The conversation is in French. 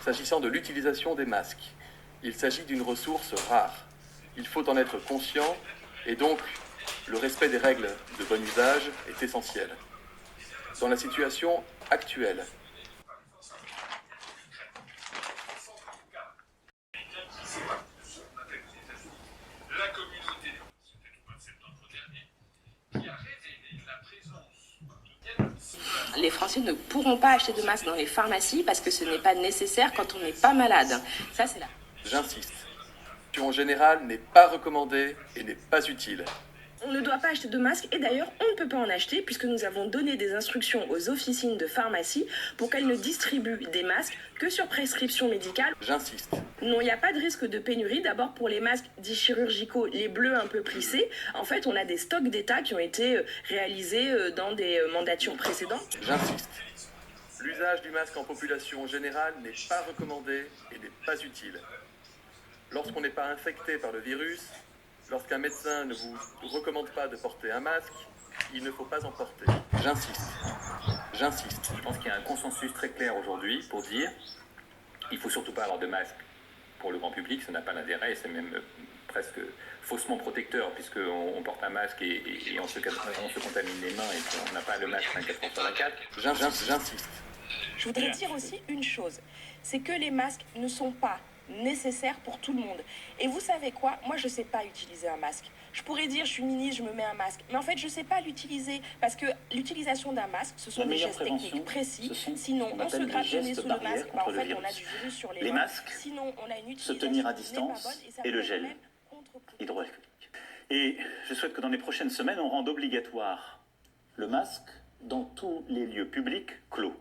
S'agissant de l'utilisation des masques, il s'agit d'une ressource rare. Il faut en être conscient et donc le respect des règles de bon usage est essentiel. Dans la situation actuelle, la communauté de c'était au mois de septembre dernier qui a révélé la présence de Les Français ne pourront pas acheter de masques dans les pharmacies parce que ce n'est pas nécessaire quand on n'est pas malade. Ça, c'est là. j'insiste, en général n'est pas recommandée et n'est pas utile. On ne doit pas acheter de masques et d'ailleurs on ne peut pas en acheter puisque nous avons donné des instructions aux officines de pharmacie pour qu'elles ne distribuent des masques que sur prescription médicale. J'insiste. Non, il n'y a pas de risque de pénurie. D'abord pour les masques dits chirurgicaux, les bleus un peu plissés. En fait, on a des stocks d'État qui ont été réalisés dans des mandatures précédentes. J'insiste. L'usage du masque en population générale n'est pas recommandé et n'est pas utile. Lorsqu'on n'est pas infecté par le virus, lorsqu'un médecin ne vous recommande pas de porter un masque, il ne faut pas en porter. J'insiste. J'insiste. Je pense qu'il y a un consensus très clair aujourd'hui pour dire il ne faut surtout pas avoir de masque pour le grand public, ça n'a pas d'intérêt, et c'est même presque faussement protecteur, puisqu'on porte un masque et on se contamine les mains et on n'a pas le masque 24 heures sur 24. J'insiste. Je voudrais dire aussi une chose, c'est que les masques ne sont pas nécessaires pour tout le monde. Et vous savez quoi? Moi, je ne sais pas utiliser un masque. Je pourrais dire, je suis ministre, je me mets un masque. Mais en fait, je ne sais pas l'utiliser. Parce que l'utilisation d'un masque, ce sont des gestes techniques précis. Sinon, on se gratte le nez sous le masque. En fait, on a du virus sur les mains. masques, Sinon, on a une se utilisation tenir à qui n'est distance pas bonne ça et le peut gel même contre-productif. hydroalcoolique. Et je souhaite que dans les prochaines semaines, on rende obligatoire le masque dans tous les lieux publics clos.